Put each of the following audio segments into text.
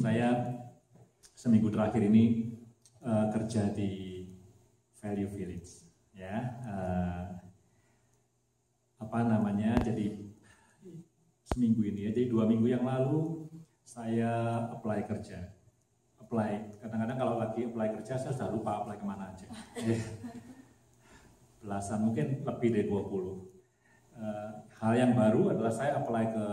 Saya seminggu terakhir ini kerja di Value Village, ya. Jadi seminggu ini ya, jadi 2 minggu yang lalu saya apply kerja. Kadang-kadang kalau lagi apply kerja saya sudah lupa apply kemana aja. Belasan, mungkin lebih dari 20. Hal yang baru adalah saya apply ke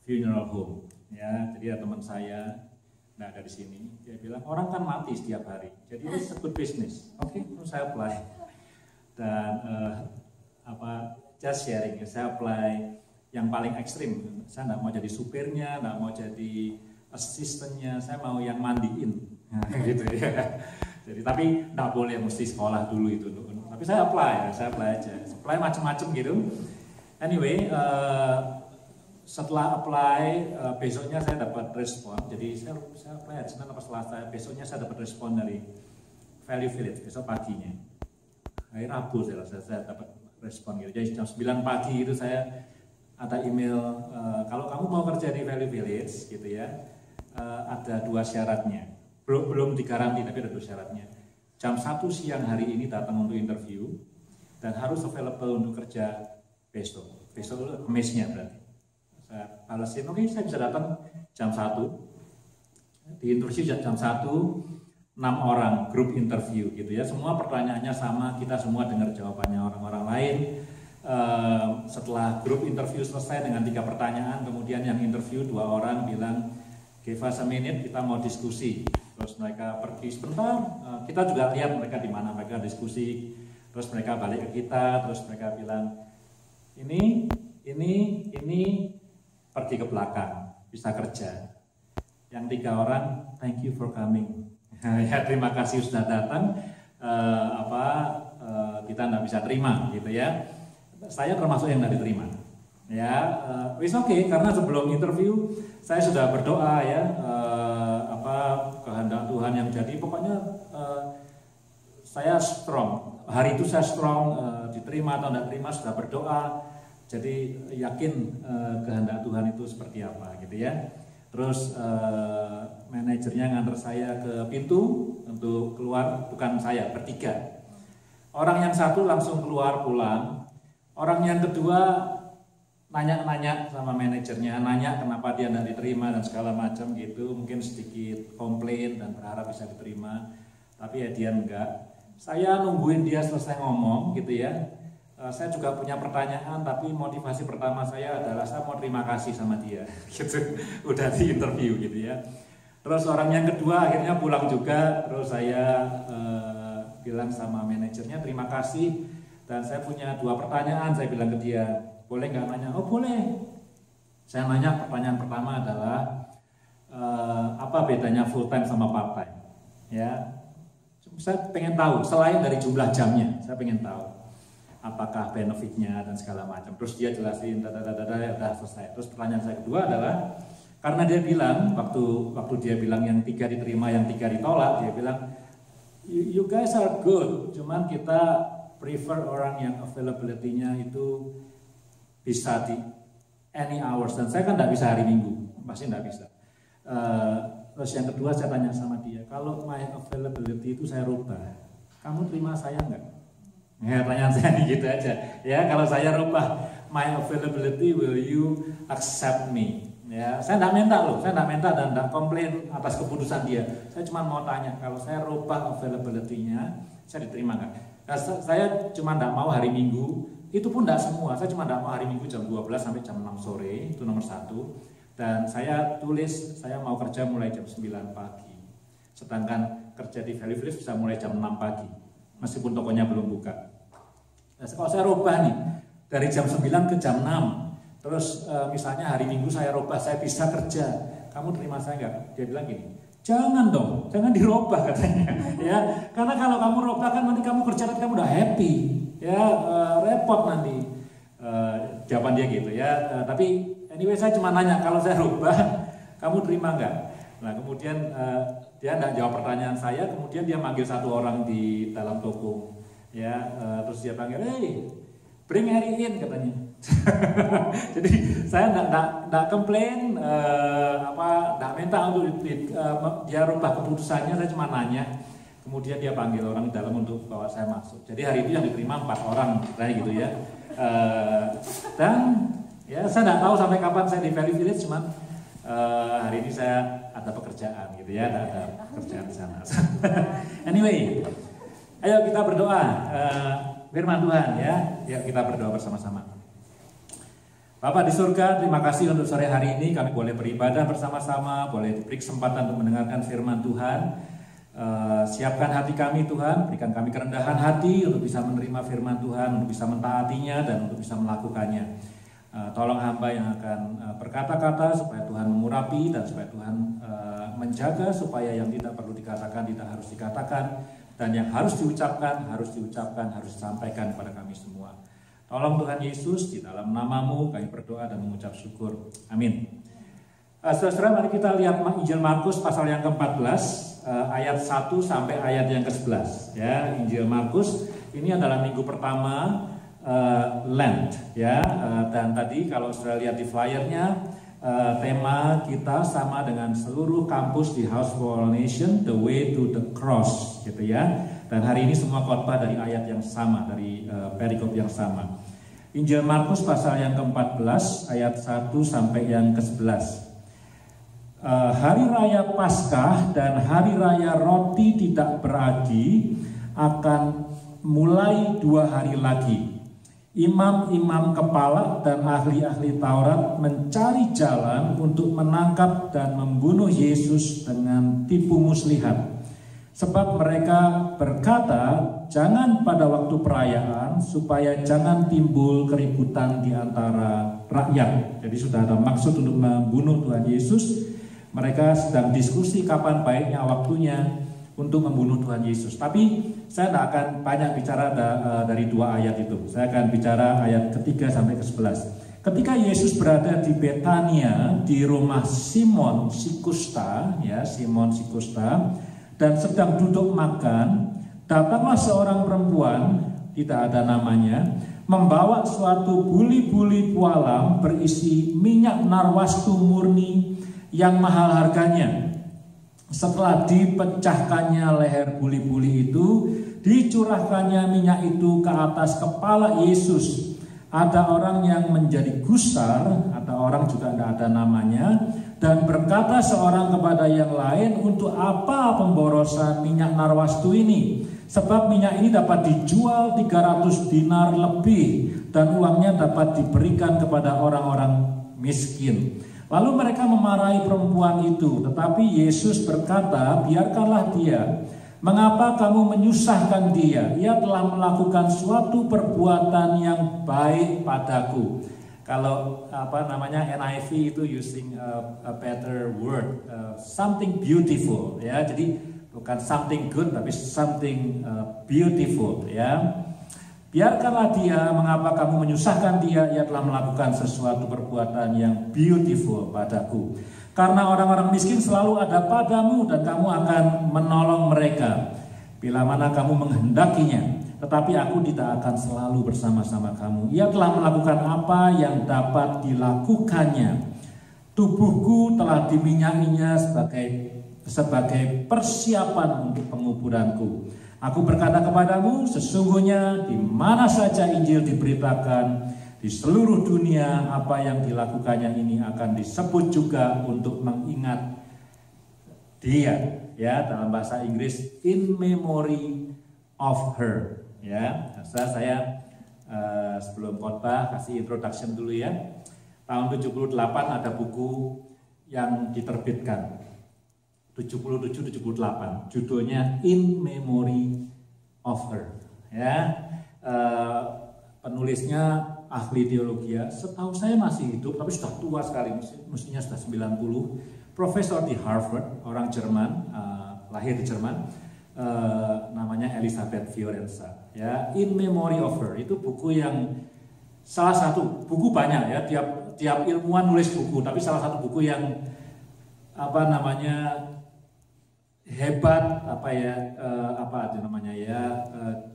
funeral home, ya. Jadi ada teman saya, nggak ada di sini, dia bilang orang kan mati setiap hari, jadi it's a good business. Oke, terus saya apply dan just sharing, saya apply yang paling ekstrim. Saya nggak mau jadi supirnya, nggak mau jadi asistennya, saya mau yang mandiin, gitu ya. Jadi tapi nggak boleh mesti sekolah dulu itu. Tapi saya apply aja, apply macam-macam gitu. Anyway, setelah apply, besoknya saya dapat respon. Jadi saya apply Senin atau Selasa, besoknya saya dapat respon dari Value Village, besok paginya. Hari Rabu saya dapat respon gitu. Jadi jam 9 pagi itu saya ada email, kalau kamu mau kerja di Value Village gitu ya, ada 2 syaratnya. Belum digaranti, tapi ada 2 syaratnya. Jam 1 siang hari ini datang untuk interview dan harus available untuk kerja besok Kamisnya berarti. Saya balesin, oke, saya bisa datang jam 1. Di interview jam 1, 6 orang grup interview gitu ya. Semua pertanyaannya sama, kita semua dengar jawabannya orang-orang lain. Setelah grup interview selesai dengan 3 pertanyaan, kemudian yang interview 2 orang bilang, give us a minute, kita mau diskusi. Terus mereka pergi sebentar, kita juga lihat mereka di mana mereka diskusi. Terus mereka balik ke kita, terus mereka bilang, ini pergi ke belakang, bisa kerja. Yang 3 orang, thank you for coming. Ya, terima kasih sudah datang. Kita nggak bisa terima, gitu ya. Saya termasuk yang nggak diterima. Ya, it's okay, karena sebelum interview saya sudah berdoa ya, kehendak Tuhan yang jadi. Pokoknya saya strong. Hari itu saya strong, diterima atau tidak terima sudah berdoa. Jadi yakin kehendak Tuhan itu seperti apa, gitu ya. Terus manajernya nganter saya ke pintu untuk keluar, bukan saya, bertiga. Orang yang satu langsung keluar pulang. Orang yang kedua nanya-nanya sama manajernya, nanya kenapa dia tidak diterima dan segala macam gitu. Mungkin sedikit komplain dan berharap bisa diterima, tapi ya dia enggak. Saya nungguin dia selesai ngomong gitu ya. Saya juga punya pertanyaan, tapi motivasi pertama saya adalah saya mau terima kasih sama dia, gitu. Udah di interview gitu ya. Terus orang yang kedua akhirnya pulang juga, terus saya bilang sama manajernya terima kasih, dan saya punya 2 pertanyaan. Saya bilang ke dia, boleh nggak nanya? Oh boleh. Saya nanya, pertanyaan pertama adalah apa bedanya full time sama part time? Ya, saya pengen tahu. Selain dari jumlah jamnya, saya pengen tahu apakah benefitnya dan segala macam. Terus dia jelasin, udah selesai. Terus pertanyaan saya kedua adalah, karena dia bilang waktu dia bilang yang 3 diterima, yang 3 ditolak, dia bilang you guys are good, cuman kita prefer orang yang availability-nya itu bisa di any hours, dan saya kan tidak bisa hari Minggu, pasti tidak bisa. Terus yang kedua saya tanya sama dia, kalau my availability itu saya rubah, kamu terima saya enggak? Ya, pertanyaan saya gitu aja. Ya, kalau saya rubah my availability, will you accept me? Ya, saya tidak minta loh, saya tidak minta dan tidak komplain atas keputusan dia. Saya cuma mau tanya, kalau saya rubah availability-nya, saya diterima nggak? Nah, saya cuma tidak mau hari Minggu, itu pun tidak semua. Saya cuma tidak mau hari Minggu jam 12 sampai jam 6 sore, itu nomor 1. Dan saya tulis, saya mau kerja mulai jam 9 pagi. Sedangkan kerja di Value Village bisa mulai jam 6 pagi, meskipun tokonya belum buka. Nah, kalau saya rubah nih, dari jam 9 ke jam 6, terus misalnya hari Minggu saya rubah, saya bisa kerja, kamu terima saya nggak? Dia bilang gini, jangan dong, jangan dirubah katanya. Ya, karena kalau kamu rubah kan nanti kamu kerja, nanti kamu udah happy, ya repot nanti. Jawaban dia gitu ya. Tapi anyway saya cuma nanya, kalau saya rubah, kamu terima nggak? Nah kemudian dia nggak jawab pertanyaan saya, kemudian dia manggil 1 orang di dalam toko. Ya, terus dia panggil, hey, bring Harry in katanya. Jadi saya tidak komplain, tidak minta untuk dia rubah keputusannya, saya cuma nanya. Kemudian dia panggil orang dalam untuk bawa saya masuk. Jadi hari itu yang diterima 4 orang, kayak gitu ya. Dan ya saya tidak tahu sampai kapan saya di Valley Village, cuman hari ini saya ada pekerjaan gitu ya, ada pekerjaan di sana. Anyway, ayo kita berdoa. Firman Tuhan ya, yuk kita berdoa bersama-sama. Bapak di surga, terima kasih untuk sore hari ini kami boleh beribadah bersama-sama, boleh diberi kesempatan untuk mendengarkan firman Tuhan. Siapkan hati kami Tuhan, berikan kami kerendahan hati untuk bisa menerima firman Tuhan, untuk bisa mentaatinya dan untuk bisa melakukannya. Tolong hamba yang akan berkata-kata supaya Tuhan mengurapi dan supaya Tuhan menjaga supaya yang tidak perlu dikatakan tidak harus dikatakan. Dan yang harus diucapkan, harus disampaikan kepada kami semua. Tolong Tuhan Yesus, di dalam nama-Mu kami berdoa dan mengucap syukur. Amin. Saudara-saudara, mari kita lihat Injil Markus pasal yang ke-14, ayat 1 sampai ayat yang ke-11. Ya, Injil Markus ini adalah minggu pertama Lent. Ya, dan tadi kalau saudara lihat di flyernya, tema kita sama dengan seluruh kampus di House for All Nation, The Way to the Cross, gitu ya. Dan hari ini semua khotbah dari ayat yang sama, dari perikop yang sama. Injil Markus pasal yang ke-14 ayat 1 sampai yang ke-11. Hari raya Paskah dan hari raya roti tidak beragi akan mulai 2 hari lagi. Imam-imam kepala dan ahli-ahli Taurat mencari jalan untuk menangkap dan membunuh Yesus dengan tipu muslihat. Sebab mereka berkata, jangan pada waktu perayaan supaya jangan timbul keributan di antara rakyat. Jadi sudah ada maksud untuk membunuh Tuhan Yesus. Mereka sedang diskusi kapan baiknya waktunya untuk membunuh Tuhan Yesus. Tapi saya tidak akan banyak bicara dari 2 ayat itu. Saya akan bicara ayat ke-3 sampai ke-11. Ketika Yesus berada di Betania, di rumah Simon Sikusta, ya Simon Sikusta, dan sedang duduk makan, datanglah seorang perempuan, tidak ada namanya, membawa suatu buli-buli pualam berisi minyak narwastu murni yang mahal harganya. Setelah dipecahkannya leher buli-buli itu, dicurahkannya minyak itu ke atas kepala Yesus. Ada orang yang menjadi gusar, ada orang juga tidak ada namanya, dan berkata seorang kepada yang lain, untuk apa pemborosan minyak narwastu ini? Sebab minyak ini dapat dijual 300 dinar lebih, dan uangnya dapat diberikan kepada orang-orang miskin. Lalu mereka memarahi perempuan itu, tetapi Yesus berkata, biarkanlah dia. Mengapa kamu menyusahkan dia? Ia telah melakukan suatu perbuatan yang baik padaku. Kalau NIV itu using a better word, something beautiful, ya. Jadi bukan something good, tapi something beautiful, ya. Biarkanlah dia, mengapa kamu menyusahkan dia? Ia telah melakukan sesuatu perbuatan yang beautiful padaku. Karena orang-orang miskin selalu ada padamu dan kamu akan menolong mereka bila mana kamu menghendakinya. Tetapi aku tidak akan selalu bersama-sama kamu. Ia telah melakukan apa yang dapat dilakukannya. Tubuhku telah diminyakinya sebagai persiapan untuk penguburanku. Aku berkata kepadamu, sesungguhnya di mana saja Injil diberitakan di seluruh dunia, apa yang dilakukannya ini akan disebut juga untuk mengingat dia. Ya, dalam bahasa Inggris, in memory of her. Ya, saya sebelum khotbah kasih introduction dulu ya. Tahun 78 ada buku yang diterbitkan. 77-78, judulnya In Memory of Her. Ya, penulisnya ahli teologi, setahu saya masih hidup, tapi sudah tua sekali, mestinya sudah 90. Profesor di Harvard, orang Jerman, lahir di Jerman, namanya Elisabeth Fiorenza. Ya, In Memory of Her itu buku yang salah satu buku banyak ya, tiap ilmuwan nulis buku, tapi salah satu buku yang hebat,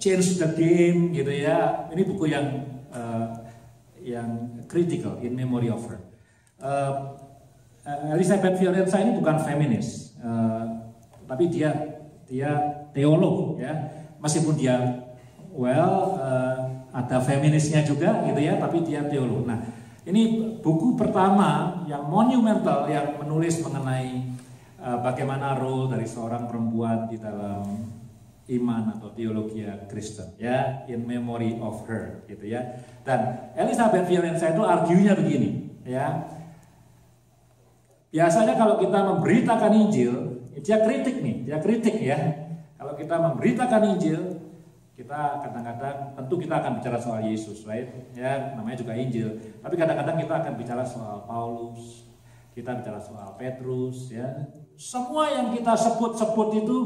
change the game gitu ya. Ini buku yang critical in memory of her. Elizabeth Fiorenza ini bukan feminis, tapi dia teolog ya. Meskipun dia ada feminisnya juga gitu ya, tapi dia teolog. Nah, ini buku pertama yang monumental yang menulis mengenai bagaimana role dari seorang perempuan di dalam iman atau teologi Kristen ya, in memory of her gitu ya. Dan Elizabeth Fiorenza itu argunya begini ya. Biasanya kalau kita memberitakan Injil, dia kritik ya. Kalau kita memberitakan Injil, kita kadang-kadang tentu kita akan bicara soal Yesus, right? Ya, namanya juga Injil. Tapi kadang-kadang kita akan bicara soal Paulus, kita bicara soal Petrus ya. Semua yang kita sebut-sebut itu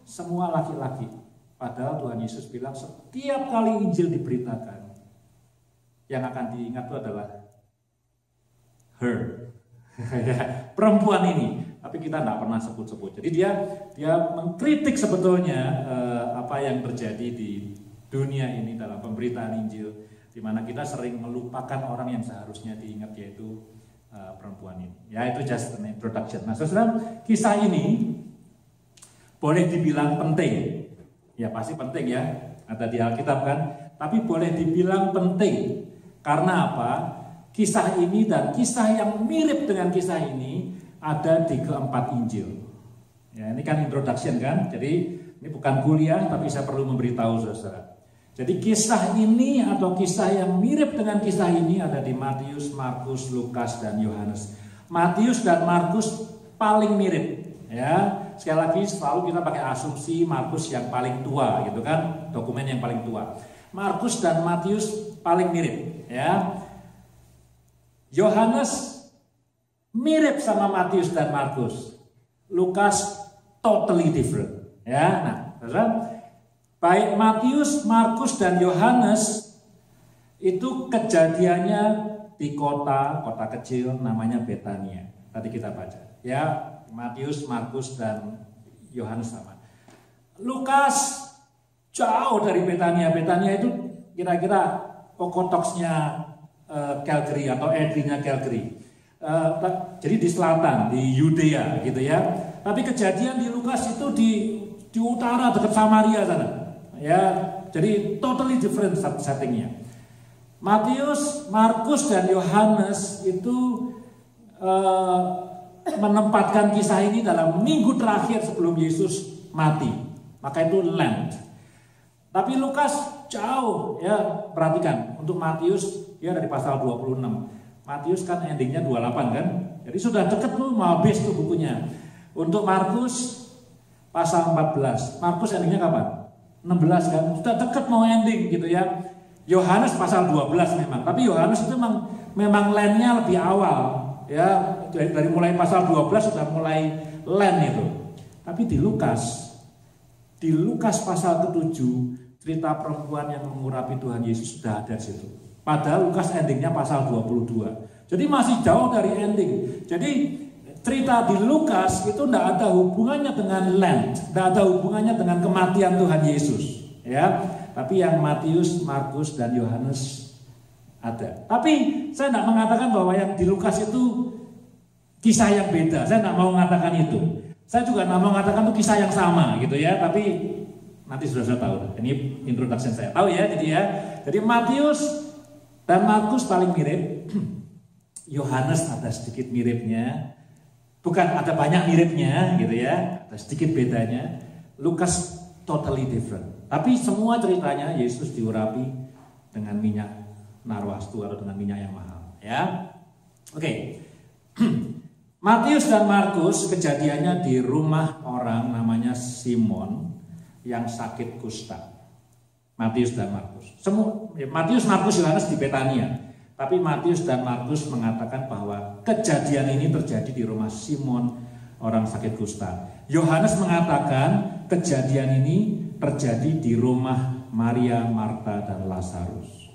semua laki-laki. Padahal Tuhan Yesus bilang setiap kali Injil diberitakan, yang akan diingat itu adalah her. Perempuan ini. Tapi kita tidak pernah sebut-sebut. Jadi dia mengkritik sebetulnya apa yang terjadi di dunia ini dalam pemberitaan Injil, di mana kita sering melupakan orang yang seharusnya diingat, yaitu perempuan ini. Ya, itu just an introduction. Nah, saudara, kisah ini boleh dibilang penting. Ya, pasti penting ya. Ada di Alkitab kan. Tapi boleh dibilang penting. Karena apa? Kisah ini dan kisah yang mirip dengan kisah ini ada di keempat Injil. Ya, ini kan introduction kan. Jadi ini bukan kuliah, tapi saya perlu memberitahu saudara. Jadi kisah ini atau kisah yang mirip dengan kisah ini ada di Matius, Markus, Lukas, dan Yohanes. Matius dan Markus paling mirip. Ya, sekali lagi selalu kita pakai asumsi Markus yang paling tua, gitu kan? Dokumen yang paling tua. Markus dan Matius paling mirip. Ya. Yohanes mirip sama Matius dan Markus. Lukas totally different. Ya, nah, baik Matius, Markus dan Yohanes itu kejadiannya di kota kecil namanya Betania. Tadi kita baca. Ya, Matius, Markus dan Yohanes sama. Lukas jauh dari Betania. Betania itu kira-kira Okotoksnya Calgary atau Edrinya Calgary. Jadi di selatan, di Yudea gitu ya. Tapi kejadian di Lukas itu di utara dekat Samaria sana. Ya, jadi totally different settingnya. Matius, Markus dan Yohanes itu menempatkan kisah ini dalam minggu terakhir sebelum Yesus mati. Maka itu Lent. Tapi Lukas jauh ya, perhatikan. Untuk Matius dia dari pasal 26. Matius kan endingnya 28 kan. Jadi sudah deket tuh mau habis tuh bukunya. Untuk Markus pasal 14. Markus endingnya kapan? 16 kan. Sudah deket mau ending gitu ya. Yohanes pasal 12 memang. Tapi Yohanes itu memang Lent-nya lebih awal. Ya, dari mulai pasal 12 sudah mulai Lent itu. Tapi di Lukas pasal ke-7 cerita perempuan yang mengurapi Tuhan Yesus sudah ada di situ. Padahal Lukas endingnya pasal 22. Jadi masih jauh dari ending. Jadi cerita di Lukas itu tidak ada hubungannya dengan Lent, tidak ada hubungannya dengan kematian Tuhan Yesus. Ya, tapi yang Matius, Markus dan Yohanes ada. Tapi saya tidak mengatakan bahwa yang di Lukas itu kisah yang beda. Saya tidak mau mengatakan itu. Saya juga tidak mau mengatakan itu kisah yang sama gitu ya. Tapi nanti sudah saya tahu. Ini introduction saya. Tahu ya, jadi ya. Jadi Matius dan Markus paling mirip. Yohanes ada sedikit miripnya. Bukan ada banyak miripnya gitu ya. Ada sedikit bedanya. Lukas totally different. Tapi semua ceritanya Yesus diurapi dengan minyak narwastu atau dengan minyak yang mahal. Ya. Oke. Matius dan Markus kejadiannya di rumah orang namanya Simon yang sakit kusta. Matius dan Markus. Matius, Markus, Yohanes di Betania. Tapi Matius dan Markus mengatakan bahwa kejadian ini terjadi di rumah Simon orang sakit kusta. Yohanes mengatakan kejadian ini terjadi di rumah Maria, Marta dan Lazarus.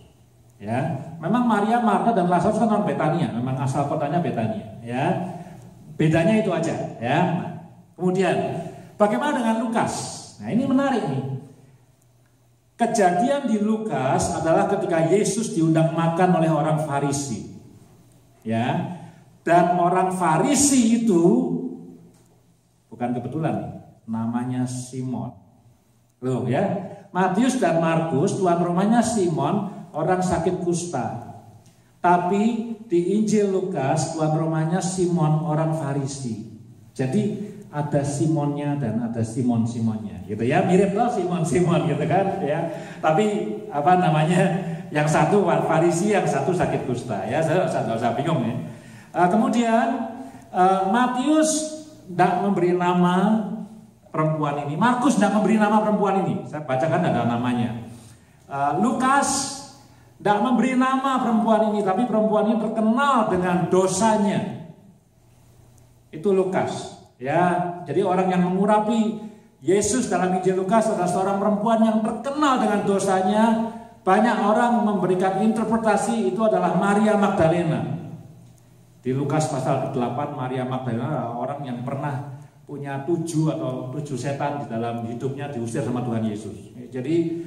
Ya, memang Maria, Marta dan Lazarus kan orang Betania, memang asal kotanya Betania. Ya, bedanya itu aja. Ya. Kemudian, bagaimana dengan Lukas? Nah, ini menarik nih. Kejadian di Lukas adalah ketika Yesus diundang makan oleh orang Farisi. Ya. Dan orang Farisi itu bukan kebetulan, namanya Simon. Loh ya, Matius dan Markus tuan rumahnya Simon, orang sakit kusta. Tapi di Injil Lukas tuan rumahnya Simon, orang Farisi. Jadi ada Simonnya dan ada Simon-Simonnya gitu ya, mirip loh Simon-Simon gitu kan ya. Tapi apa namanya, yang satu Farisi, yang satu sakit kusta ya, saya bingung ya. Kemudian Matius tidak memberi nama perempuan ini, Markus tidak memberi nama perempuan ini, saya bacakan ada namanya. Lukas tidak memberi nama perempuan ini, tapi perempuan ini terkenal dengan dosanya. Itu Lukas. Ya, jadi orang yang mengurapi Yesus dalam Injil Lukas adalah seorang perempuan yang terkenal dengan dosanya. Banyak orang memberikan interpretasi itu adalah Maria Magdalena. Di Lukas pasal 8, Maria Magdalena adalah orang yang pernah punya 7 setan di dalam hidupnya, diusir sama Tuhan Yesus. Jadi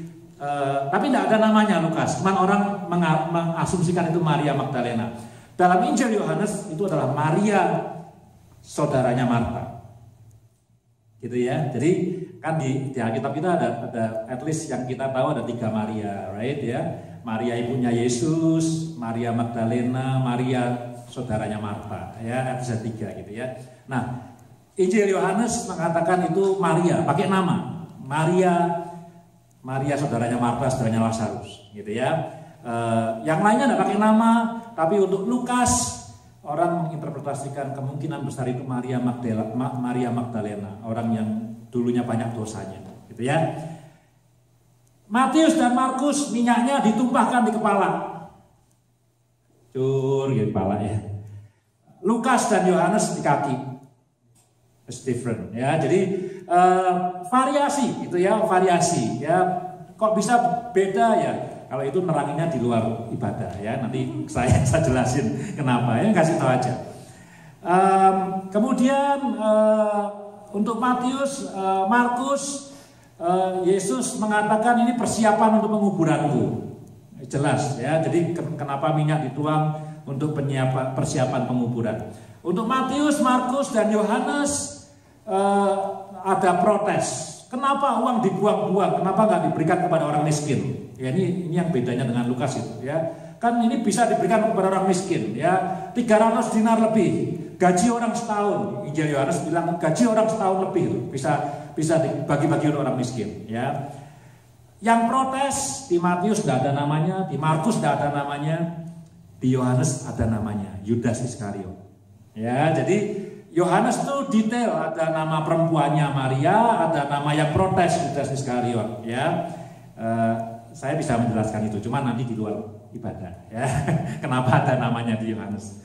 tapi tidak ada namanya Lukas, cuma orang mengasumsikan itu Maria Magdalena. Dalam Injil Yohanes itu adalah Maria, saudaranya Marta, gitu ya. Jadi kan di Alkitab kita ada at least yang kita tahu ada 3 Maria, right ya. Maria ibunya Yesus, Maria Magdalena, Maria saudaranya Marta, ya, ada 3 gitu ya. Nah, Injil Yohanes mengatakan itu Maria, pakai nama Maria saudaranya Marta, saudaranya Lazarus, gitu ya. Yang lainnya tidak pakai nama, tapi untuk Lukas orang menginterpretasikan kemungkinan besar itu Maria Magdalena, orang yang dulunya banyak dosanya, gitu ya. Matius dan Markus minyaknya ditumpahkan di kepala, di kepala ya. Lukas dan Yohanes di kaki. It's different ya. Jadi variasi, gitu ya, variasi ya. Kok bisa beda ya? Kalau itu neranginya di luar ibadah ya, nanti saya jelasin kenapa ya, kasih tahu aja. Kemudian untuk Matius, Markus, Yesus mengatakan ini persiapan untuk penguburanku, jelas ya. Jadi kenapa minyak dituang untuk persiapan penguburan. Untuk Matius, Markus dan Yohanes ada protes. Kenapa uang dibuang-buang? Kenapa nggak diberikan kepada orang miskin? Ya ini yang bedanya dengan Lukas itu ya. Kan ini bisa diberikan kepada orang miskin ya. 300 dinar lebih, gaji orang setahun. Injil Yohanes bilang gaji orang setahun lebih itu bisa dibagi-bagi untuk orang miskin ya. Yang protes di Matius tidak ada namanya, di Markus tidak ada namanya, di Yohanes ada namanya, Yudas Iskariot. Ya, jadi Yohanes tuh detail, ada nama perempuannya Maria, ada nama yang protes Yudas Iskariot ya. Saya bisa menjelaskan itu, cuma nanti di luar ibadah ya. Kenapa ada namanya di Yohanes.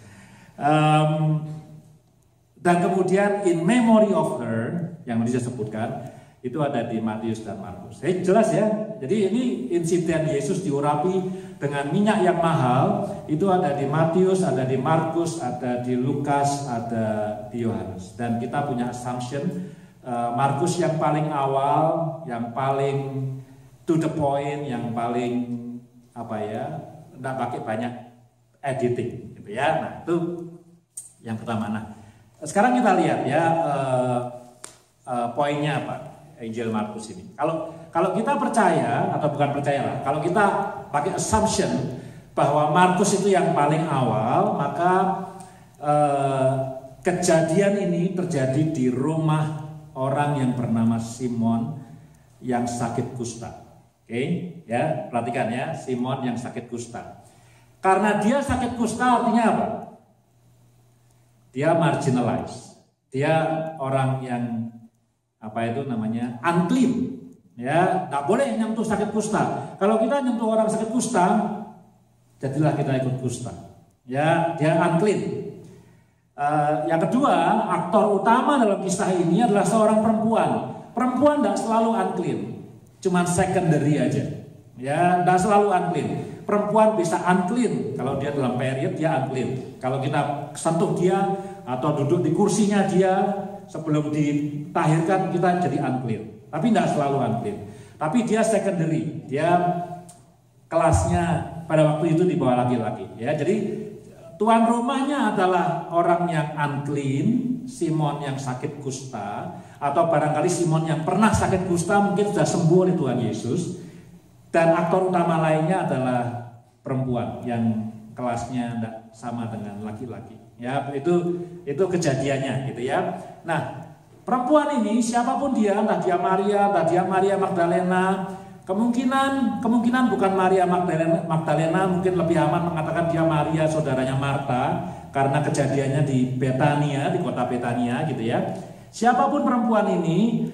Dan kemudian in memory of her yang tadi saya sebutkan itu ada di Matius dan Markus. Jelas ya. Jadi ini insiden Yesus diurapi dengan minyak yang mahal itu ada di Matius, ada di Markus, ada di Lukas, ada di Yohanes. Dan kita punya assumption Markus yang paling awal, yang paling to the point, yang paling tidak pakai banyak editing, gitu ya. Nah itu yang pertama. Nah sekarang kita lihat ya poinnya apa Injil Markus ini. Kalau kita percaya atau bukan percaya lah, kalau kita pakai assumption bahwa Markus itu yang paling awal, maka kejadian ini terjadi di rumah orang yang bernama Simon yang sakit kusta. Oke, ya, perhatikan ya, Simon yang sakit kusta. Karena dia sakit kusta artinya apa? Dia marginalized. Dia orang yang unclean. Ya, nggak boleh nyentuh sakit kusta. Kalau kita nyentuh orang sakit kusta, jadilah kita ikut kusta. Ya, dia unclean. Yang kedua, aktor utama dalam kisah ini adalah seorang perempuan. Perempuan tidak selalu unclean, cuman secondary aja. Ya, tidak selalu unclean. Perempuan bisa unclean kalau dia dalam period, dia unclean. Kalau kita sentuh dia atau duduk di kursinya dia sebelum ditahirkan, kita jadi unclean. Tapi tidak selalu unclean. Tapi dia secondary, dia kelasnya pada waktu itu di bawah laki-laki. Ya, jadi tuan rumahnya adalah orang yang unclean, Simon yang sakit kusta, atau barangkali Simon yang pernah sakit kusta mungkin sudah sembuh oleh Tuhan Yesus. Dan aktor utama lainnya adalah perempuan yang kelasnya tidak sama dengan laki-laki. Ya, itu kejadiannya gitu ya. Nah, perempuan ini siapapun dia, entah dia Maria, entah dia Maria Magdalena, kemungkinan bukan Maria Magdalena, mungkin lebih aman mengatakan dia Maria saudaranya Marta, karena kejadiannya di Betania, di kota Betania gitu ya. Siapapun perempuan ini,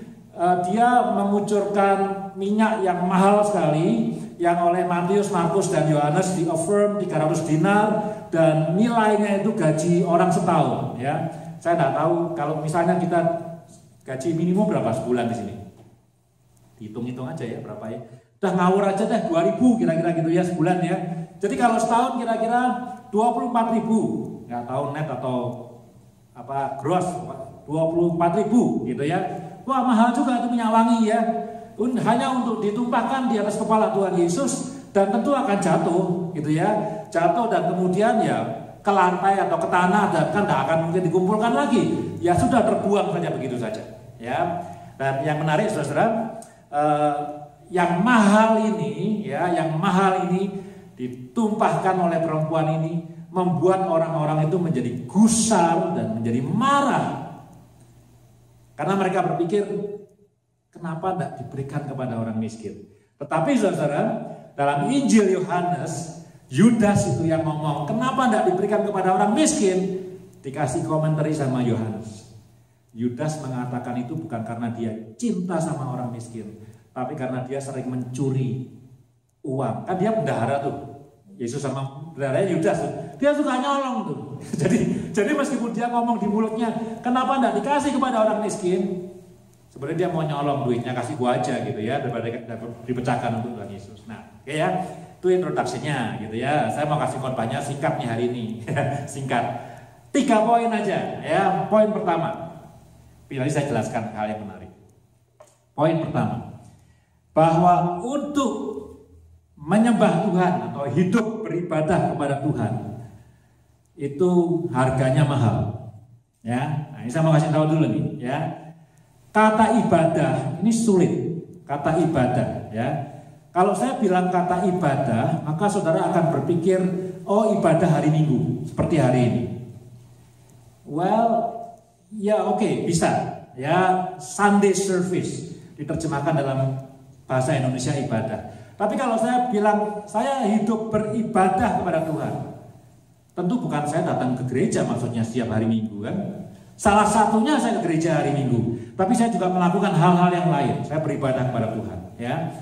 dia mengucurkan minyak yang mahal sekali, yang oleh Matius, Markus, dan Yohanes di-affirm 300 dinar, dan nilainya itu gaji orang setahun ya. Saya tidak tahu kalau misalnya kita gaji minimum berapa sebulan di sini. Hitung-hitung aja ya berapa ya. Udah ngawur aja deh 2.000 kira-kira gitu ya sebulan ya. Jadi kalau setahun kira-kira 24.000. Nggak tahu net atau apa gross 24.000 gitu ya. Wah, mahal juga itu minyak wangi ya. Hanya untuk ditumpahkan di atas kepala Tuhan Yesus dan tentu akan jatuh gitu ya. Jatuh dan kemudian ya ke lantai atau ke tanah dan kan tidak akan mungkin dikumpulkan lagi. Ya sudah terbuang saja begitu saja ya. Dan yang menarik saudara, yang mahal ini ditumpahkan oleh perempuan ini membuat orang-orang itu menjadi gusar dan menjadi marah. Karena mereka berpikir, kenapa tidak diberikan kepada orang miskin? Tetapi saudara, dalam Injil Yohanes, Yudas itu yang ngomong, kenapa tidak diberikan kepada orang miskin? Dikasih komentari sama Yohanes. Yudas mengatakan itu bukan karena dia cinta sama orang miskin, tapi karena dia sering mencuri uang. Kan dia bendahara tuh, Yesus sama bendaharanya Yudas tuh. Dia suka nyolong tuh. Jadi meskipun dia ngomong di mulutnya, kenapa tidak dikasih kepada orang miskin? Sebenarnya dia mau nyolong duitnya, kasih gua aja gitu ya, daripada dipecahkan untuk Tuhan Yesus. Nah, oke ya, itu introduksinya gitu ya. Saya mau kasih khotbahnya singkat nih hari ini, singkat. 3 poin aja ya. Poin pertama, nanti saya jelaskan hal yang menarik. Poin pertama, bahwa untuk menyembah Tuhan atau hidup beribadah kepada Tuhan itu harganya mahal. Ya, nah, ini saya mau kasih tahu dulu nih ya. Kata ibadah ini sulit, kata ibadah ya. Kalau saya bilang kata ibadah, maka saudara akan berpikir, oh ibadah hari Minggu seperti hari ini. Well, ya oke, bisa ya, Sunday service diterjemahkan dalam bahasa Indonesia ibadah. Tapi kalau saya bilang saya hidup beribadah kepada Tuhan, tentu bukan saya datang ke gereja maksudnya setiap hari Minggu kan. Salah satunya saya ke gereja hari Minggu, tapi saya juga melakukan hal-hal yang lain. Saya beribadah kepada Tuhan ya.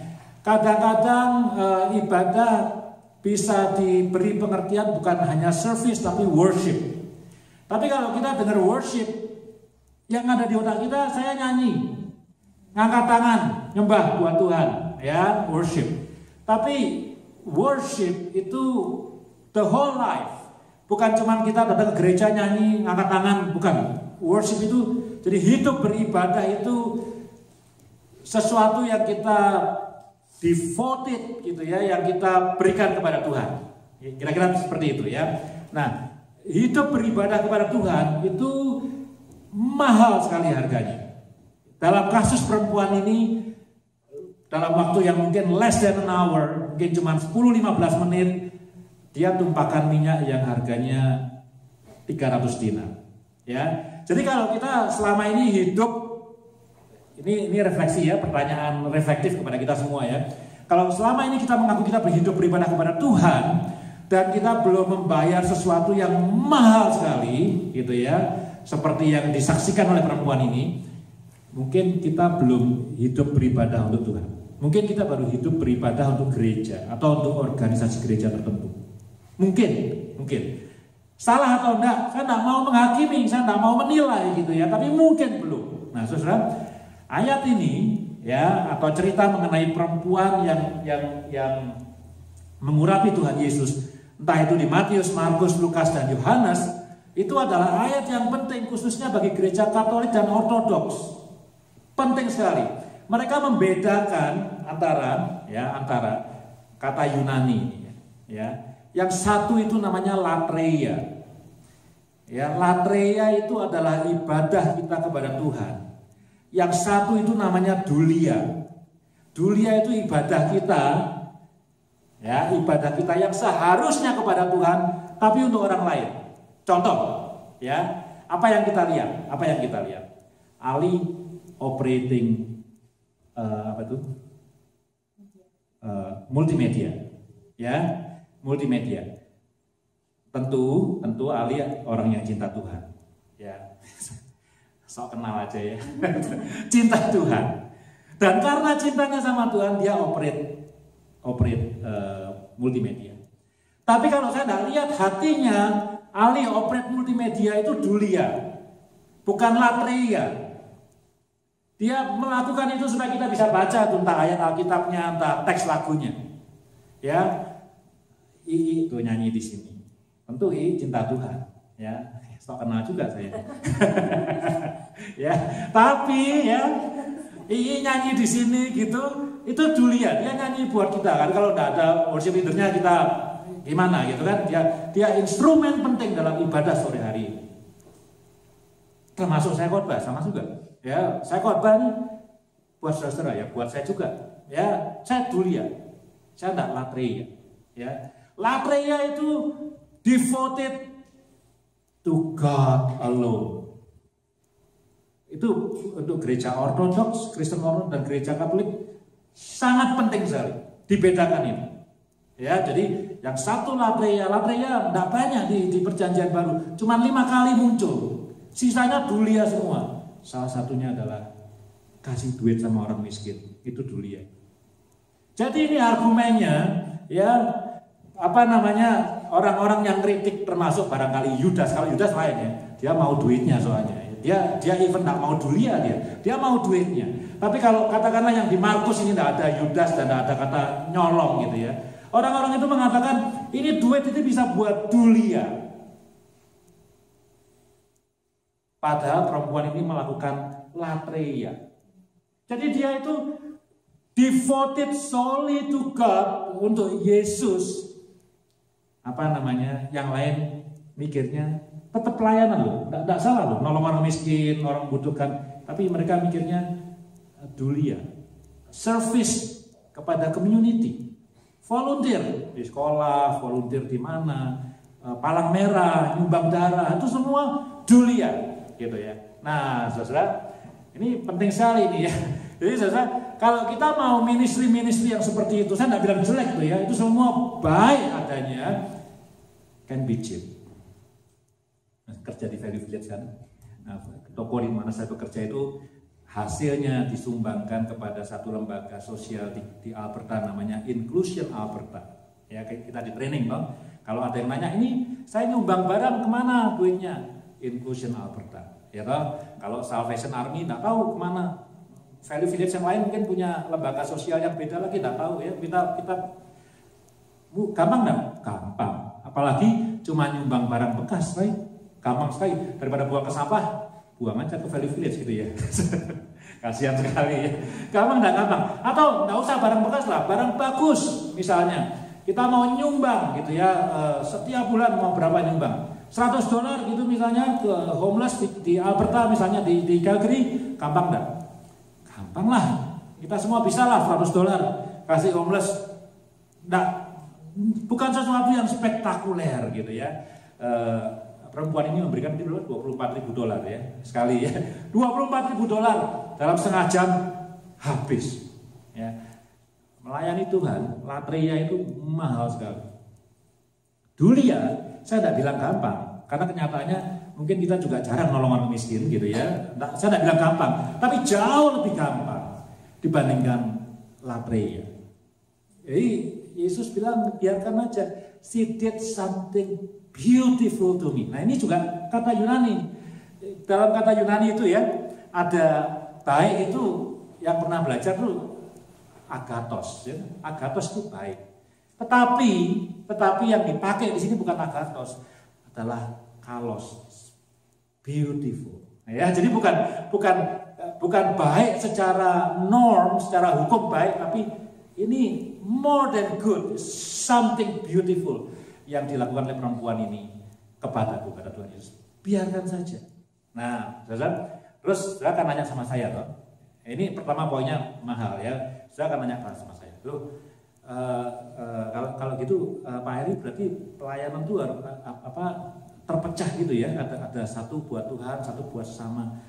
Kadang-kadang ibadah bisa diberi pengertian bukan hanya service tapi worship. Tapi kalau kita dengar worship, yang ada di otak kita, saya nyanyi, ngangkat tangan, nyembah buat Tuhan, ya, worship. Tapi worship itu the whole life. Bukan cuma kita datang ke gereja nyanyi, ngangkat tangan, bukan. Worship itu, jadi hidup beribadah itu sesuatu yang kita devoted gitu ya, yang kita berikan kepada Tuhan. Kira-kira seperti itu ya. Nah, hidup beribadah kepada Tuhan itu mahal sekali harganya. Dalam kasus perempuan ini, dalam waktu yang mungkin less than an hour, mungkin cuma 10-15 menit, dia tumpahkan minyak yang harganya 300 dinar. Ya, jadi kalau kita selama ini hidup, ini refleksi ya, pertanyaan reflektif kepada kita semua ya. Kalau selama ini kita mengaku kita berhidup beribadah kepada Tuhan, dan kita belum membayar sesuatu yang mahal sekali, gitu ya, seperti yang disaksikan oleh perempuan ini, mungkin kita belum hidup beribadah untuk Tuhan. Mungkin kita baru hidup beribadah untuk gereja atau untuk organisasi gereja tertentu. Mungkin. Salah atau enggak, saya enggak mau menghakimi, saya enggak mau menilai gitu ya, tapi mungkin belum. Nah, saudara, ayat ini ya, atau cerita mengenai perempuan yang mengurapi Tuhan Yesus, entah itu di Matius, Markus, Lukas, dan Yohanes, itu adalah ayat yang penting khususnya bagi gereja Katolik dan Ortodoks. Penting sekali. Mereka membedakan antara kata Yunani ini ya. Yang satu itu namanya latreia. Ya, latreia itu adalah ibadah kita kepada Tuhan. Yang satu itu namanya dulia. Dulia itu ibadah kita. Ya, ibadah kita yang seharusnya kepada Tuhan tapi untuk orang lain. Contoh, ya, apa yang kita lihat? Ali operating multimedia, ya, multimedia. Tentu Ali orang yang cinta Tuhan, ya, sok kenal aja ya, cinta Tuhan. Dan karena cintanya sama Tuhan, dia operate multimedia. Tapi kalau saya tidak lihat hatinya, Ali operate multimedia itu dulia, bukan latreia. Dia melakukan itu supaya kita bisa baca entah ayat Alkitabnya, entah teks lagunya. Ya, II tuh nyanyi di sini. Tentu II cinta Tuhan. Ya, sok kenal juga saya. Ya, tapi ya II nyanyi di sini gitu, itu dulia. Dia nyanyi buat kita kan. Kalau tidak ada worship leadernya kita gimana gitu kan? Dia instrumen penting dalam ibadah sore hari. Termasuk saya khotbah sama juga. Ya, saya khotbah nih buat saudara ya, buat saya juga. Ya, saya dulia. Saya tidak latreia. Ya, latreia itu devoted to God alone. Itu untuk gereja Ortodoks, Kristen Ortodoks dan gereja Katolik sangat penting sekali dibedakan ini. Ya, jadi yang satu latreia tidak banyak di Perjanjian Baru, cuma 5 kali muncul. Sisanya dulia semua. Salah satunya adalah kasih duit sama orang miskin, itu dulia. Jadi ini argumennya, ya, orang-orang yang kritik termasuk barangkali Yudas. Kalau Yudas lain ya, dia mau duitnya soalnya. Dia even tidak mau dulia dia mau duitnya. Tapi kalau katakanlah yang di Markus ini tidak ada Yudas dan tidak ada kata nyolong gitu ya. Orang-orang itu mengatakan ini duit itu bisa buat dulia. Padahal perempuan ini melakukan latreia. Jadi dia itu devoted solely to God untuk Yesus. Yang lain mikirnya tetap pelayanan loh, tidak salah loh, nolong orang miskin, orang butuhkan. Tapi mereka mikirnya dulia, service kepada community, volunteer di sekolah, volunteer di mana, palang merah, nyumbang darah, itu semua dulia. Gitu ya. Nah, saudara, ini penting sekali ini ya. Jadi saudara, kalau kita mau ministry yang seperti itu, saya tidak bilang jelek tuh ya, itu semua baik adanya, can be cheap. Kerja di Value Village kan, nah, toko di mana saya bekerja itu hasilnya disumbangkan kepada satu lembaga sosial di Alberta namanya Inclusion Alberta. Ya, kita di training bang. Kalau ada yang nanya ini, saya nyumbang barang kemana duitnya? Inclusion Alberta, ya toh. Kalau Salvation Army tidak tahu kemana. Value Village yang lain mungkin punya lembaga sosial yang beda lagi, tidak tahu ya. Kita gampang nggak? Gampang. Apalagi cuma nyumbang barang bekas, right? Gampang sekali. Daripada buang ke sampah, buang aja ke Value Village gitu ya. Kasihan sekali ya. Gampang nggak gampang? Atau nggak usah barang bekas lah, barang bagus misalnya. Kita mau nyumbang gitu ya, setiap bulan mau berapa nyumbang? $100 gitu misalnya ke homeless di Alberta misalnya di Calgary, gampang enggak? Gampang lah, kita semua bisa lah $100 kasih homeless. Enggak, bukan sesuatu yang spektakuler gitu ya. Perempuan ini memberikan $24.000 ya sekali ya, $24.000 dalam setengah jam habis. Ya. Melayani Tuhan, latreia itu mahal sekali. Dulia, saya tidak bilang gampang, karena kenyataannya mungkin kita juga jarang nolong orang miskin gitu ya. Saya tidak bilang gampang, tapi jauh lebih gampang dibandingkan latreia. Jadi Yesus bilang biarkan aja, she did something beautiful to me. Nah ini juga kata Yunani. Dalam kata Yunani itu ya, ada baik itu yang pernah belajar tuh agathos. Ya. Agathos itu baik. Tetapi yang dipakai di sini bukan agathos, adalah kalos, beautiful. Ya, jadi bukan bukan baik secara norm, secara hukum baik, tapi ini more than good, something beautiful yang dilakukan oleh perempuan ini kepadaku, kepada Tuhan Yesus. Biarkan saja. Nah, saudara, terus saudara akan nanya sama saya, toh. Ini pertama poinnya mahal ya. Saudara akan nanya sama saya, loh, kalau gitu Pak Heri berarti pelayanan itu harus terpecah gitu ya? Ada satu buat Tuhan, satu buat sesama.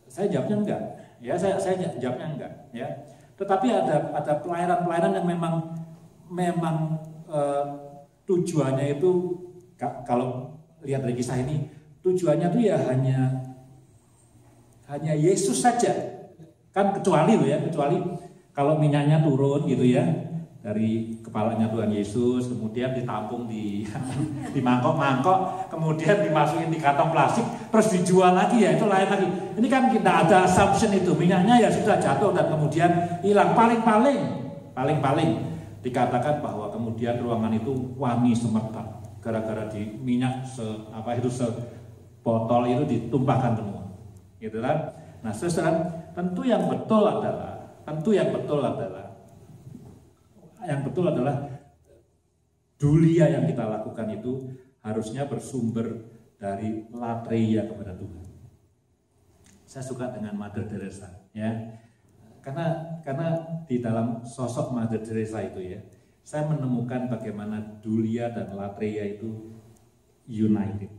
Saya jawabnya enggak, ya. Saya jawabnya enggak, ya. Tetapi ada pelayanan-pelayanan yang memang tujuannya itu, kalau lihat dari kisah ini, tujuannya itu ya hanya Yesus saja. Kan kecuali kalau minyaknya turun gitu ya dari kepalanya Tuhan Yesus, kemudian ditampung di mangkok-mangkok, kemudian dimasukin di kantong plastik, terus dijual lagi, ya itu lain lagi. Ini kan tidak ada assumption itu, minyaknya ya sudah jatuh dan kemudian hilang. Paling dikatakan bahwa kemudian ruangan itu wangi semerbak gara-gara di minyak sebotol itu ditumpahkan semua, gitu kan? Nah, saudara, tentu yang betul adalah dulia yang kita lakukan itu harusnya bersumber dari latreia kepada Tuhan. Saya suka dengan Mother Teresa, ya, karena di dalam sosok Mother Teresa itu ya, saya menemukan bagaimana dulia dan latreia itu united.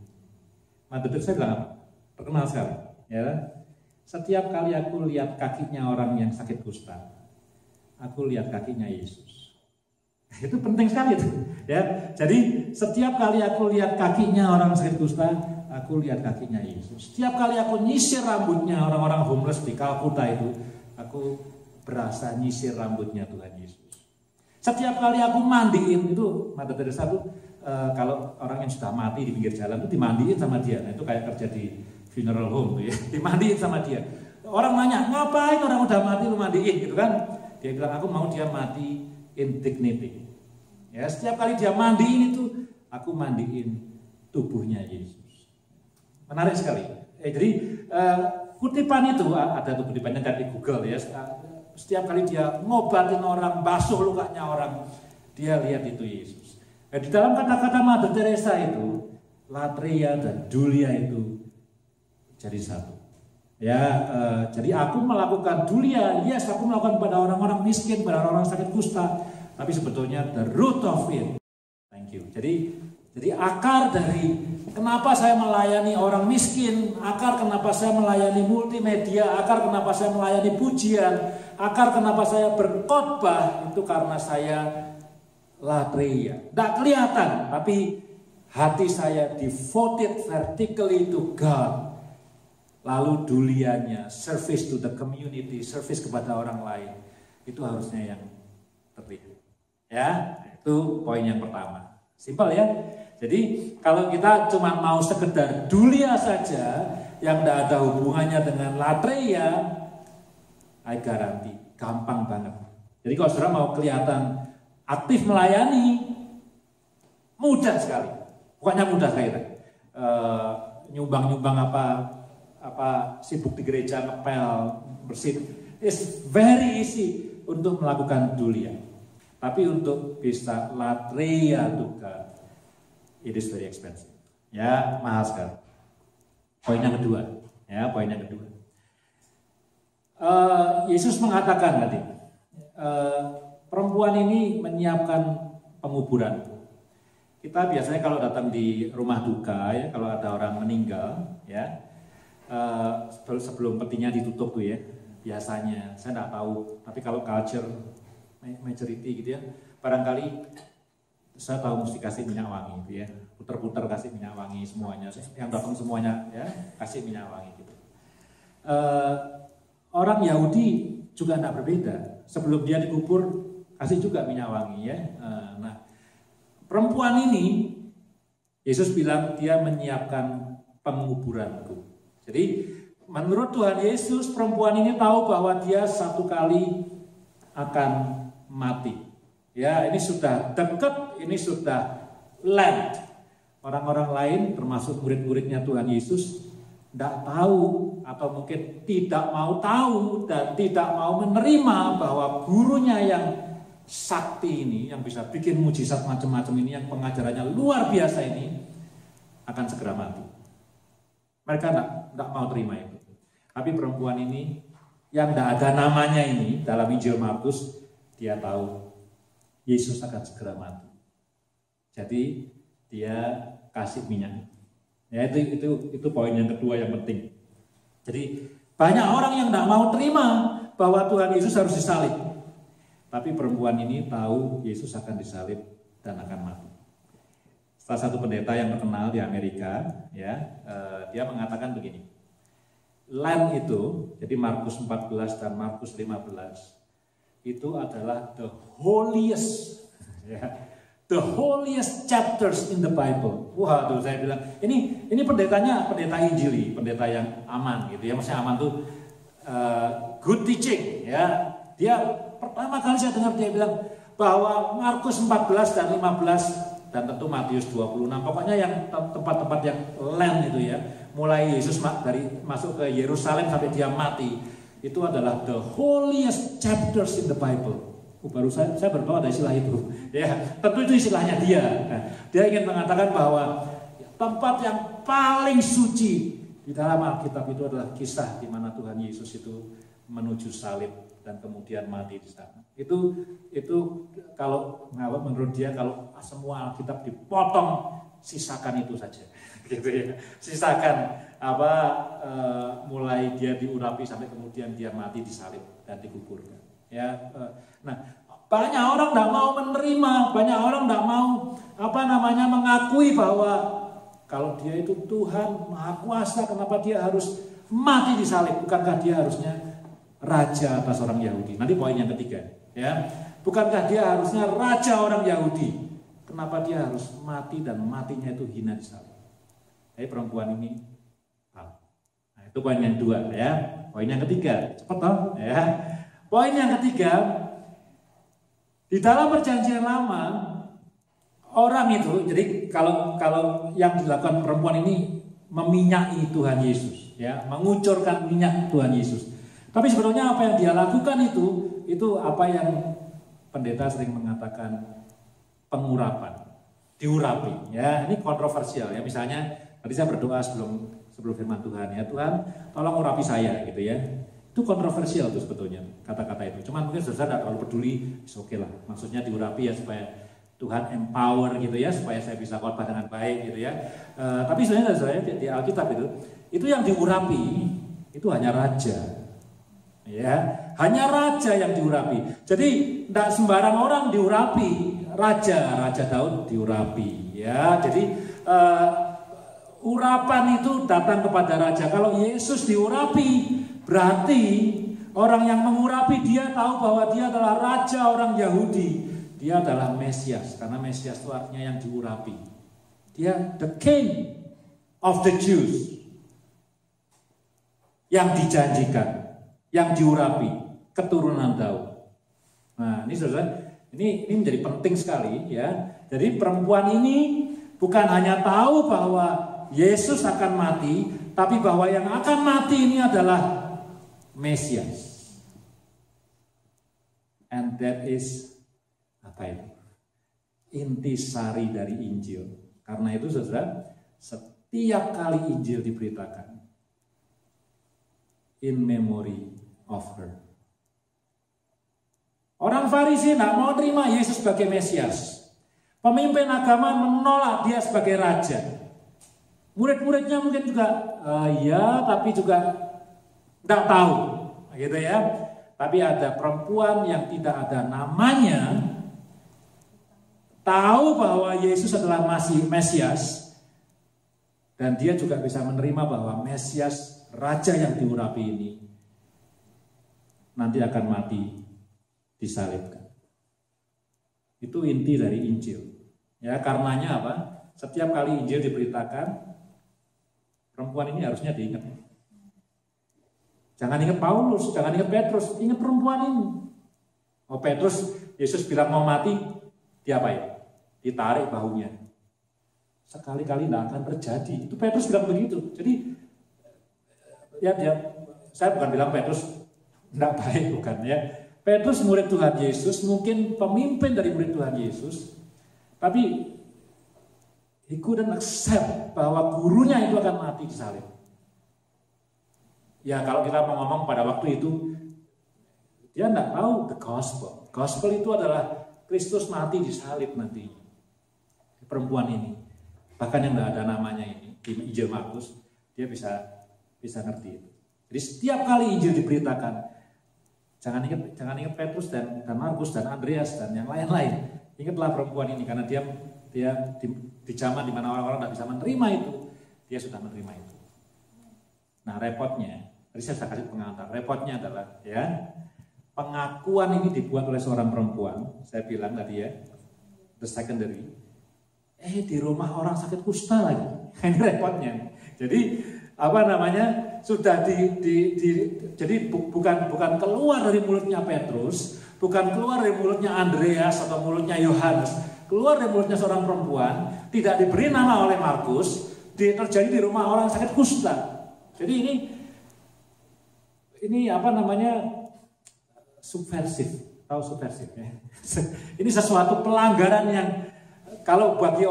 Mother Teresa bilang apa? Terkenal sekali, ya. Setiap kali aku lihat kakinya orang yang sakit kusta, aku lihat kakinya Yesus. Itu penting sekali itu, ya. Jadi setiap kali aku lihat kakinya orang sakit kusta, aku lihat kakinya Yesus. Setiap kali aku nyisir rambutnya orang-orang homeless di Kalkuta itu, aku berasa nyisir rambutnya Tuhan Yesus. Setiap kali aku mandiin itu, Mother Teresa itu kalau orang yang sudah mati di pinggir jalan itu dimandiin sama dia. Nah, itu kayak kerja di funeral home tuh ya, dimandiin sama dia. Orang nanya, ngapain orang udah mati lu mandiin gitu kan? Dia bilang, aku mau dia mati in dignity. Ya, setiap kali dia mandiin itu, aku mandiin tubuhnya Yesus. Menarik sekali. Jadi kutipan itu ada tuh kutipannya dari Google ya. Setiap kali dia ngobatin orang, basuh lukanya orang, dia lihat itu Yesus. Nah, di dalam kata-kata Mother Teresa itu, latreia dan dulia itu jadi satu. Ya, jadi aku melakukan dulia, yes, aku melakukan pada orang-orang miskin, pada orang-orang sakit kusta, tapi sebetulnya the root of it. Thank you. Jadi akar dari kenapa saya melayani orang miskin, akar kenapa saya melayani multimedia, akar kenapa saya melayani pujian, akar kenapa saya berkhotbah, itu karena saya latreia. Tidak kelihatan, tapi hati saya devoted vertically to God. Lalu dulianya, service to the community, service kepada orang lain, itu harusnya yang terlihat. Ya, itu poin yang pertama. Simpel ya. Jadi kalau kita cuma mau sekedar dulia saja, yang tidak ada hubungannya dengan latreia, I garanti, gampang banget. Jadi kalau saudara mau kelihatan aktif melayani, mudah sekali. Pokoknya mudah sekali. Nyumbang-nyumbang apa sibuk di gereja, ngepel, bersih. It's very easy untuk melakukan dulia. Tapi untuk bisa latreia juga, it is very expensive. Ya, mahal sekali. Poin yang kedua. Yesus mengatakan tadi, perempuan ini menyiapkan penguburan. Kita biasanya kalau datang di rumah duka, ya, kalau ada orang meninggal, ya, sebelum petinya ditutup tuh ya, biasanya saya tidak tahu, tapi kalau culture majority gitu ya, barangkali saya tahu mesti kasih minyak wangi gitu ya, puter-puter kasih minyak wangi semuanya, yang datang semuanya ya kasih minyak wangi gitu. Orang Yahudi juga tidak berbeda, sebelum dia dikubur kasih juga minyak wangi ya. Nah, perempuan ini Yesus bilang dia menyiapkan penguburanku. Jadi menurut Tuhan Yesus, perempuan ini tahu bahwa dia satu kali akan mati. Ya, ini sudah dekat, ini sudah land. Orang-orang lain termasuk murid-muridnya Tuhan Yesus tidak tahu atau mungkin tidak mau tahu dan tidak mau menerima bahwa gurunya yang sakti ini, yang bisa bikin mujizat macam-macam ini, yang pengajarannya luar biasa ini, akan segera mati. Mereka tidak mau terima itu. Tapi perempuan ini yang tidak ada namanya ini dalam Injil Markus, dia tahu Yesus akan segera mati. Jadi dia kasih minyak. Ya itu poin yang kedua yang penting. Jadi banyak orang yang tidak mau terima bahwa Tuhan Yesus harus disalib. Tapi perempuan ini tahu Yesus akan disalib dan akan mati. Salah satu pendeta yang terkenal di Amerika, ya, dia mengatakan begini. Lamb itu, jadi Markus 14 dan Markus 15, itu adalah the holiest, ya, the holiest chapters in the Bible. Wah, tuh saya bilang, ini pendetanya pendeta Injili, pendeta yang aman gitu ya. Maksudnya aman tuh good teaching ya. Dia pertama kali saya dengar dia bilang bahwa Markus 14 dan 15 dan tentu Matius 26, pokoknya yang tempat-tempat yang land itu ya. Mulai Yesus masuk ke Yerusalem sampai dia mati, itu adalah the holiest chapters in the Bible. Baru saya baru tahu ada istilah itu. Ya, tentu itu istilahnya dia. Nah, dia ingin mengatakan bahwa tempat yang paling suci di dalam Alkitab itu adalah kisah di mana Tuhan Yesus itu menuju salib dan kemudian mati di sana. Itu kalau menurut dia, kalau semua Alkitab dipotong, sisakan itu saja. Gitu ya. Sisakan mulai dia diurapi sampai kemudian dia mati disalib dan dikuburkan. Ya, nah banyak orang tidak mau menerima, banyak orang tidak mau mengakui bahwa kalau dia itu Tuhan Maha Kuasa, kenapa dia harus mati disalib? Bukankah dia harusnya raja atas orang Yahudi? Nanti poin yang ketiga, ya, bukankah dia harusnya raja orang Yahudi? Kenapa dia harus mati dan matinya itu hina disalib? Perempuan ini tahu. Nah, itu poin yang dua, ya. Poin yang ketiga, cepat toh, ya. Poin yang ketiga, di dalam perjanjian lama orang itu, jadi kalau yang dilakukan perempuan ini meminyaki Tuhan Yesus, ya, mengucurkan minyak Tuhan Yesus. Tapi sebetulnya apa yang dia lakukan itu apa yang pendeta sering mengatakan pengurapan, diurapi, ya. Ini kontroversial, ya. Misalnya tadi saya berdoa sebelum firman Tuhan, ya Tuhan, tolong urapi saya, gitu ya. Itu kontroversial tuh sebetulnya kata-kata itu. Cuman mungkin saudara tidak terlalu peduli, oke lah. Maksudnya diurapi ya supaya Tuhan empower gitu ya, supaya saya bisa khotbah dengan baik gitu ya. Tapi sebenarnya saya di Alkitab itu yang diurapi itu hanya raja, ya, hanya raja yang diurapi. Jadi tidak sembarang orang diurapi, raja Daud diurapi, ya. Jadi urapan itu datang kepada raja. Kalau Yesus diurapi, berarti orang yang mengurapi dia tahu bahwa dia adalah raja orang Yahudi. Dia adalah Mesias, karena Mesias itu artinya yang diurapi. Dia the king of the Jews. Yang dijanjikan, yang diurapi, keturunan Daud. Nah, ini saudara, ini menjadi penting sekali, ya. Jadi perempuan ini bukan hanya tahu bahwa Yesus akan mati, tapi bahwa yang akan mati ini adalah Mesias. And that is intisari dari Injil. Karena itu saudara, setiap kali Injil diberitakan, in memory of her. Orang Farisi tidak mau terima Yesus sebagai Mesias. Pemimpin agama menolak dia sebagai raja. Murid-muridnya mungkin juga ya, tapi juga tidak tahu, gitu ya. Tapi ada perempuan yang tidak ada namanya, tahu bahwa Yesus adalah Mesias, dan dia juga bisa menerima bahwa Mesias, raja yang diurapi ini, nanti akan mati disalibkan. Itu inti dari Injil. Ya, karenanya apa? Setiap kali Injil diberitakan, perempuan ini harusnya diingat. Jangan ingat Paulus, jangan ingat Petrus, ingat perempuan ini. Oh, Petrus, Yesus bilang mau mati, diapain? Ditarik bahunya. Sekali-kali tidak akan terjadi. Itu Petrus bilang begitu. Jadi ya saya bukan bilang Petrus tidak baik, bukan ya. Petrus murid Tuhan Yesus, mungkin pemimpin dari murid Tuhan Yesus, tapi he couldn't accept bahwa gurunya itu akan mati disalib. Ya kalau kita mau ngomong pada waktu itu, dia tidak tahu the gospel. Gospel itu adalah Kristus mati disalib nanti. Perempuan ini, bahkan yang tidak ada namanya ini di Injil Markus, dia bisa ngerti itu. Jadi setiap kali Injil diberitakan, jangan ingat Petrus dan Markus dan Andreas dan yang lain-lain. Ingatlah perempuan ini karena dia di zaman di mana orang-orang tidak bisa menerima itu, dia sudah menerima itu. Nah repotnya, tadi saya kasih pengantar. Repotnya adalah ya pengakuan ini dibuat oleh seorang perempuan. Saya bilang tadi ya, the secondary. Di rumah orang sakit kusta lagi. Ini repotnya. Jadi apa namanya sudah jadi bukan keluar dari mulutnya Petrus, bukan keluar dari mulutnya Andreas atau mulutnya Yohanes, keluar dari mulutnya seorang perempuan, tidak diberi nama oleh Markus, terjadi di rumah orang sakit kusta. Jadi ini apa namanya subversif, tahu subversif ya? Ini sesuatu pelanggaran yang kalau bagi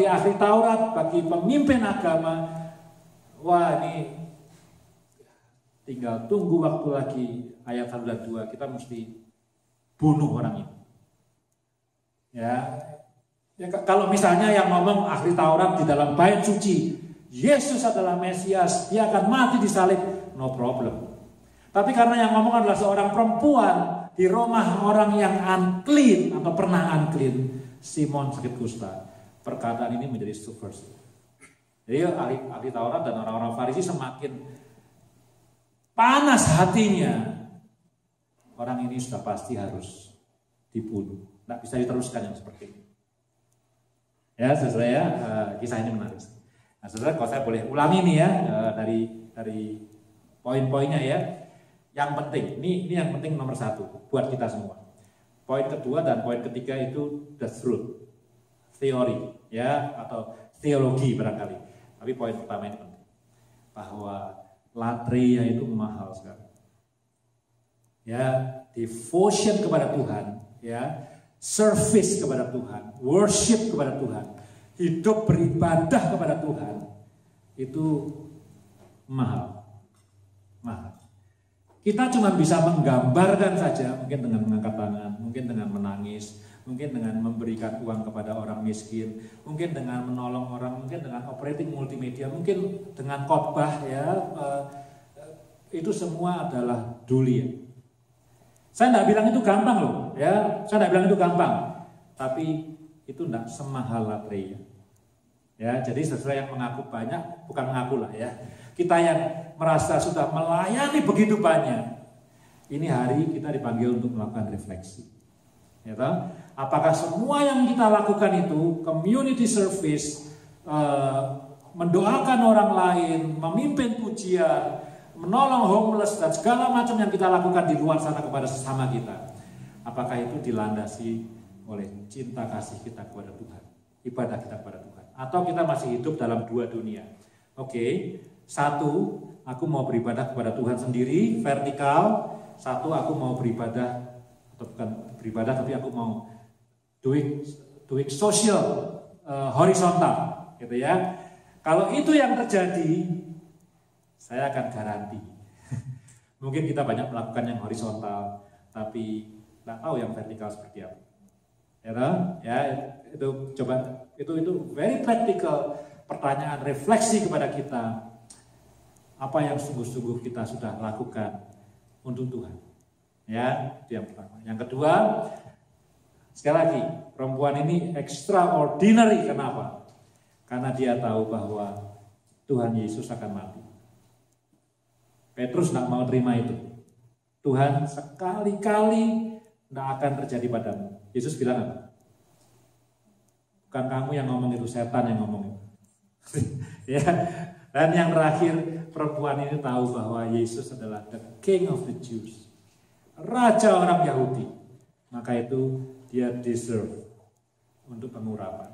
ahli Taurat, bagi pemimpin agama, wah ini tinggal tunggu waktu lagi ayat 1 dan 2 kita mesti bunuh orang ini. Ya kalau misalnya yang ngomong ahli Taurat di dalam bait suci, Yesus adalah Mesias, dia akan mati disalib, no problem. Tapi karena yang ngomong adalah seorang perempuan di rumah orang yang unclean atau pernah unclean, Simon sakit kusta, perkataan ini menjadi subversif. Jadi ahli Taurat dan orang-orang Farisi semakin panas hatinya. Orang ini sudah pasti harus dibunuh. Tidak bisa diteruskan yang seperti ini. Ya, saudara ya, kisah ini menarik. Nah, saudara, kalau saya boleh ulangi nih ya dari poin-poinnya ya. Yang penting, ini yang penting nomor 1 buat kita semua. Poin kedua dan poin ketiga itu the truth, teori ya atau teologi barangkali. Tapi poin pertama ini penting, bahwa latria itu mahal sekali. Ya, devotion kepada Tuhan, ya, service kepada Tuhan, worship kepada Tuhan, hidup beribadah kepada Tuhan itu mahal. Kita cuma bisa menggambarkan saja, mungkin dengan mengangkat tangan, mungkin dengan menangis, mungkin dengan memberikan uang kepada orang miskin, mungkin dengan menolong orang, mungkin dengan operating multimedia, mungkin dengan khotbah ya, itu semua adalah duli. Saya tidak bilang itu gampang loh, ya, saya tidak bilang itu gampang, tapi itu tidak semahal latria. Ya, jadi sesuai yang mengaku banyak, bukan mengaku lah ya. Kita yang merasa sudah melayani begitu banyak, ini hari kita dipanggil untuk melakukan refleksi. Ya, apakah semua yang kita lakukan itu community service, mendoakan orang lain, memimpin pujian, menolong homeless dan segala macam yang kita lakukan di luar sana kepada sesama kita, apakah itu dilandasi oleh cinta kasih kita kepada Tuhan, ibadah kita kepada Tuhan, atau kita masih hidup dalam dua dunia? Oke. Satu, aku mau beribadah kepada Tuhan sendiri, vertikal. Satu, aku mau beribadah, atau bukan beribadah, tapi aku mau doing social, horizontal, gitu ya. Kalau itu yang terjadi, saya akan garanti. Mungkin kita banyak melakukan yang horizontal, tapi nggak tahu yang vertikal seperti apa. Ya, itu coba, itu very practical pertanyaan refleksi kepada kita. Apa yang sungguh-sungguh kita sudah lakukan untuk Tuhan? Ya, itu yang pertama. Yang kedua, sekali lagi, perempuan ini extraordinary. Kenapa? Karena dia tahu bahwa Tuhan Yesus akan mati. Petrus tidak mau terima itu. Tuhan, sekali-kali tidak akan terjadi padamu. Yesus bilang apa? Bukan kamu yang ngomong itu, setan yang ngomong itu. Ya. Dan yang terakhir, perempuan ini tahu bahwa Yesus adalah the King of the Jews, Raja orang Yahudi. Maka itu dia deserve untuk pengurapan.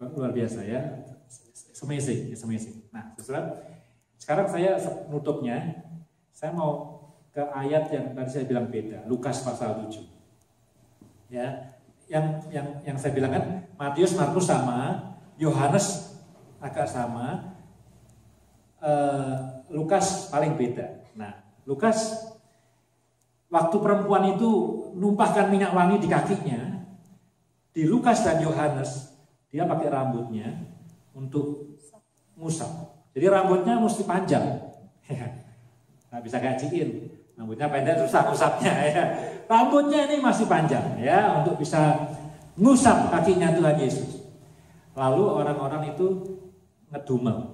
Luar biasa ya. Amazing. Nah, saudara, sekarang saya nutupnya, saya mau ke ayat yang tadi saya bilang beda, Lukas pasal 7. Ya, yang saya bilang kan Matius, Markus sama, Yohanes agak sama, Lukas paling beda. Nah, Lukas waktu perempuan itu numpahkan minyak wangi di kakinya, di Lukas dan Yohanes dia pakai rambutnya untuk ngusap. Jadi rambutnya mesti panjang. Nggak bisa gajiin. Rambutnya pendek susah ngusapnya ya. Rambutnya ini masih panjang ya untuk bisa ngusap kakinya Tuhan Yesus. Lalu orang-orang itu ngedumel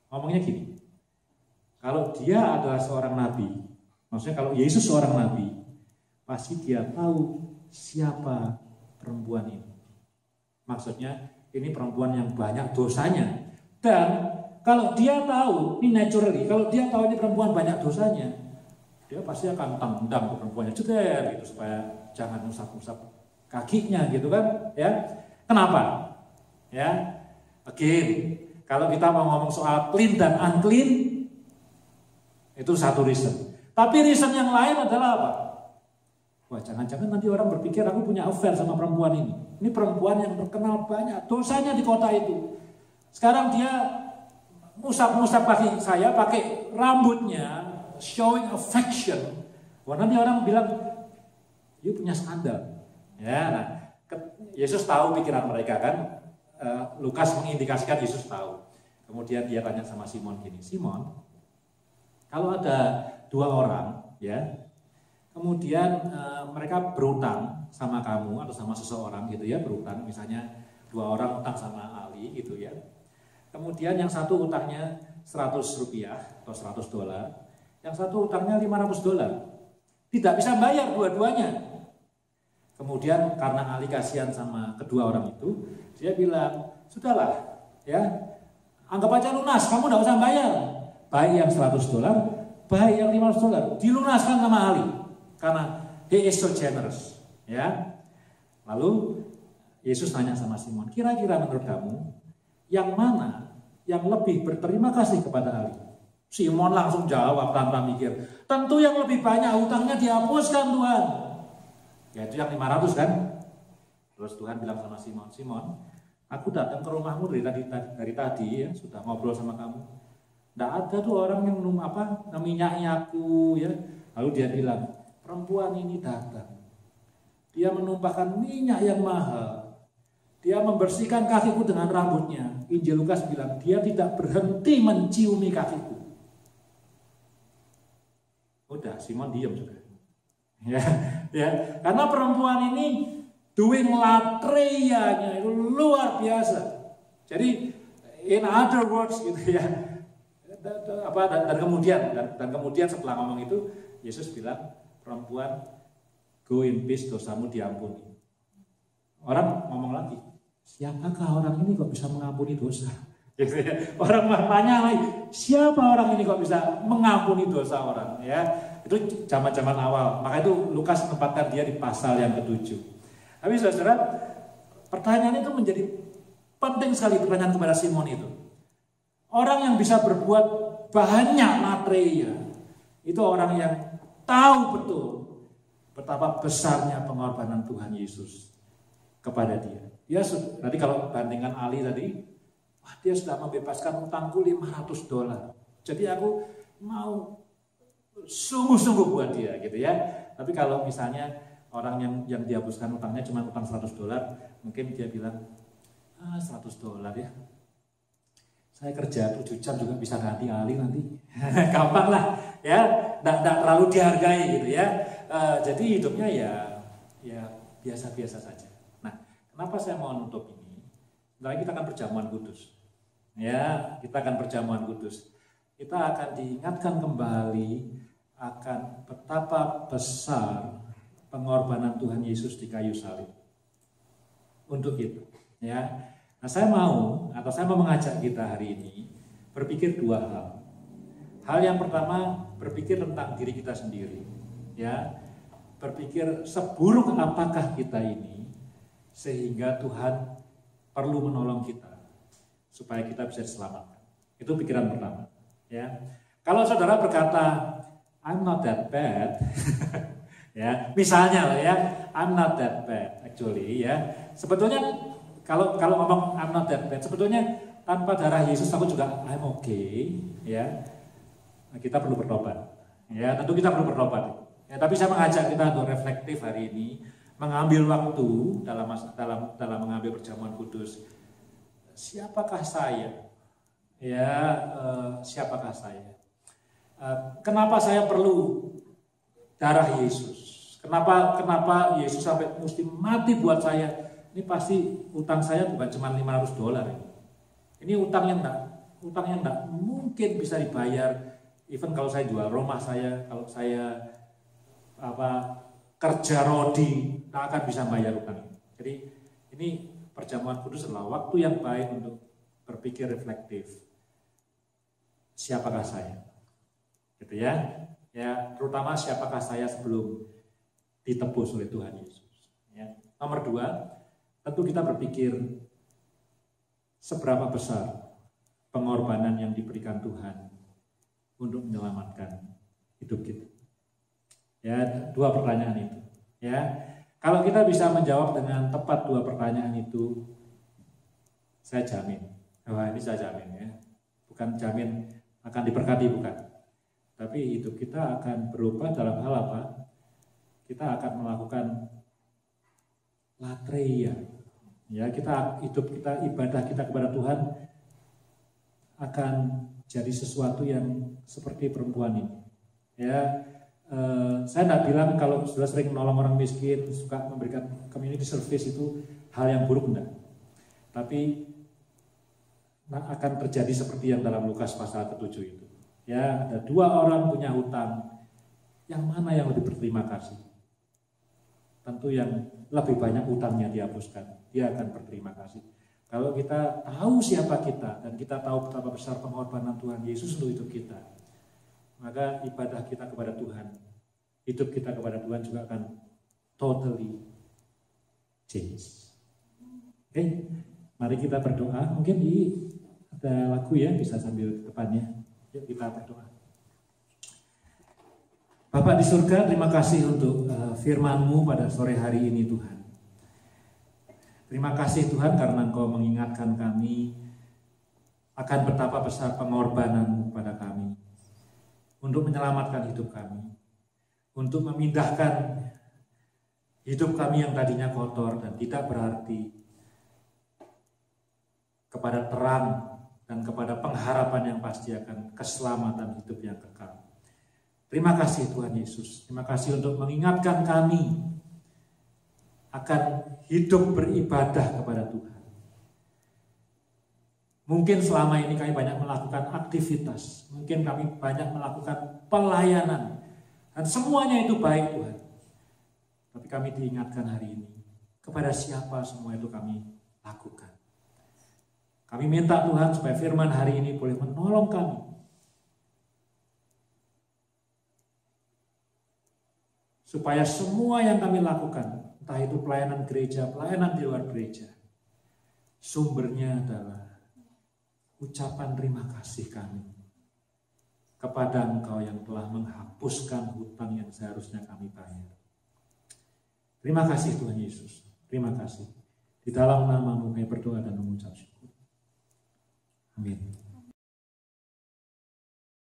ngomongnya gini. Kalau dia adalah seorang nabi, maksudnya kalau Yesus seorang nabi, pasti dia tahu siapa perempuan ini. Maksudnya ini perempuan yang banyak dosanya. Dan kalau dia tahu, ini naturally, kalau dia tahu ini perempuan banyak dosanya, dia pasti akan tendang ke perempuannya, ceder gitu supaya jangan ngusap-ngusap kakinya gitu kan, ya. Kenapa? Ya. Again, kalau kita mau ngomong soal clean dan unclean, itu satu reason. Tapi reason yang lain adalah apa? Wah, jangan-jangan nanti orang berpikir aku punya affair sama perempuan ini. Ini perempuan yang terkenal banyak dosanya di kota itu. Sekarang dia musap-musap kaki saya pakai rambutnya, showing affection. Wah, nanti orang bilang, you punya skandal. Ya, nah, Yesus tahu pikiran mereka kan. Lukas mengindikasikan Yesus tahu. Kemudian dia tanya sama Simon gini, Simon, kalau ada dua orang, ya, kemudian mereka berutang sama kamu atau sama seseorang gitu ya, berutang, misalnya dua orang utang sama Ali gitu ya. Kemudian yang satu utangnya 100 rupiah atau 100 dolar, yang satu utangnya 500 dolar. Tidak bisa bayar dua-duanya. Kemudian karena Ali kasihan sama kedua orang itu, dia bilang, sudahlah ya, anggap aja lunas, kamu tidak usah bayar. Baik yang 100 dolar, baik yang 500 dolar, dilunaskan sama Ali. Karena he is so generous. Ya. Lalu Yesus tanya sama Simon, kira-kira menurut kamu, yang mana yang lebih berterima kasih kepada Ali? Simon langsung jawab tanpa mikir, tentu yang lebih banyak hutangnya dihapuskan Tuhan. Yaitu yang 500 kan? Terus Tuhan bilang sama Simon, Simon, aku datang ke rumahmu dari tadi ya, sudah ngobrol sama kamu. Tidak ada tuh orang yang minyaknya aku ya. Lalu dia bilang, perempuan ini datang. Dia menumpahkan minyak yang mahal. Dia membersihkan kakiku dengan rambutnya. Injil Lukas bilang, dia tidak berhenti menciumi kakiku. Udah, Simon diam juga. Ya, karena perempuan ini doing latreanya itu luar biasa. Jadi, in other words gitu ya. Dan kemudian setelah ngomong itu, Yesus bilang, perempuan, go in peace, dosamu diampuni. Orang ngomong lagi, siapakah orang ini kok bisa mengampuni dosa? Gitu ya. Orang tanya lagi, siapa orang ini kok bisa mengampuni dosa orang? Ya, itu zaman-zaman awal. Maka itu Lukas menempatkan dia di pasal yang ke-7. Tapi saudara, pertanyaan itu menjadi penting sekali, pertanyaan kepada Simon itu. Orang yang bisa berbuat banyak latreia, itu orang yang tahu betul betapa besarnya pengorbanan Tuhan Yesus kepada dia. Dia tadi kalau bandingkan Ali tadi, wah, dia sudah membebaskan utangku 500 dolar. Jadi aku mau sungguh-sungguh buat dia gitu ya. Tapi kalau misalnya orang yang dihapuskan utangnya cuma utang 100 dolar, mungkin dia bilang, 100 dolar ya. Saya kerja 7 jam juga bisa ganti Ali nanti. Gampang lah ya, tidak terlalu dihargai gitu ya. Jadi hidupnya ya biasa-biasa saja. Nah, kenapa saya mau nutup ini? Sebentar kita akan perjamuan kudus. Ya, kita akan perjamuan kudus. Kita akan diingatkan kembali akan betapa besar pengorbanan Tuhan Yesus di kayu salib untuk kita. Ya. Nah, saya mau mengajak kita hari ini berpikir dua hal. Hal yang pertama, berpikir tentang diri kita sendiri. Ya, berpikir seburuk apakah kita ini sehingga Tuhan perlu menolong kita supaya kita bisa diselamatkan. Itu pikiran pertama. Ya, kalau saudara berkata, I'm not that bad, ya, misalnya lah ya, I'm not that bad, actually ya. Sebetulnya kalau ngomong I'm not that bad, sebetulnya tanpa darah Yesus aku juga I'm okay, ya. Kita perlu bertobat, ya. Tentu kita perlu bertobat. Ya, tapi saya mengajak kita untuk reflektif hari ini, mengambil waktu dalam mengambil perjamuan kudus. Siapakah saya? Ya, siapakah saya? Kenapa saya perlu darah Yesus? Kenapa Yesus sampai mesti mati buat saya? Ini pasti utang saya bukan cuma $500 ini. Ini utang yang enggak mungkin bisa dibayar. Even kalau saya jual rumah saya, kalau saya kerja rodi, tak akan bisa bayar utang ini. Jadi ini perjamuan kudus adalah waktu yang baik untuk berpikir reflektif. Siapakah saya? Gitu ya. Ya, terutama siapakah saya sebelum ditebus oleh Tuhan Yesus. Ya. Nomor 2, tentu kita berpikir seberapa besar pengorbanan yang diberikan Tuhan untuk menyelamatkan hidup kita. Ya, 2 pertanyaan itu. Ya, kalau kita bisa menjawab dengan tepat 2 pertanyaan itu, saya jamin. Wah, ini saya jamin ya. Bukan jamin akan diberkati, bukan. Tapi hidup kita akan berubah dalam hal apa? Kita akan melakukan latreia. Ya, ibadah kita kepada Tuhan akan jadi sesuatu yang seperti perempuan ini. Ya, saya tidak bilang kalau sudah sering menolong orang miskin, suka memberikan community service itu hal yang buruk, enggak. Tapi akan terjadi seperti yang dalam Lukas pasal ke-7 itu. Ya, ada 2 orang punya hutang. Yang mana yang lebih berterima kasih? Tentu yang lebih banyak hutangnya dihapuskan. Dia akan berterima kasih. Kalau kita tahu siapa kita dan kita tahu betapa besar pengorbanan Tuhan Yesus untuk hidup kita, maka ibadah kita kepada Tuhan, hidup kita kepada Tuhan juga akan totally change. Oke, mari kita berdoa. Mungkin ada lagu ya, bisa sambil ke depannya. Yuk kita berdoa. Bapak di surga, terima kasih untuk firman-Mu pada sore hari ini Tuhan. Terima kasih Tuhan karena Engkau mengingatkan kami akan betapa besar pengorbanan-Mu pada kami. Untuk menyelamatkan hidup kami. Untuk memindahkan hidup kami yang tadinya kotor dan tidak berarti kepada terang dan kepada pengharapan yang pasti akan keselamatan hidup yang kekal. Terima kasih Tuhan Yesus. Terima kasih untuk mengingatkan kami akan hidup beribadah kepada Tuhan. Mungkin selama ini kami banyak melakukan aktivitas. Mungkin kami banyak melakukan pelayanan. Dan semuanya itu baik Tuhan. Tapi kami diingatkan hari ini. Kepada siapa semua itu kami lakukan. Kami minta Tuhan supaya firman hari ini boleh menolong kami. Supaya semua yang kami lakukan, entah itu pelayanan gereja, pelayanan di luar gereja, sumbernya adalah ucapan terima kasih kami kepada Engkau yang telah menghapuskan hutang yang seharusnya kami bayar. Terima kasih Tuhan Yesus. Terima kasih. Di dalam nama-Mu kami berdoa dan mengucap syukur. Amin.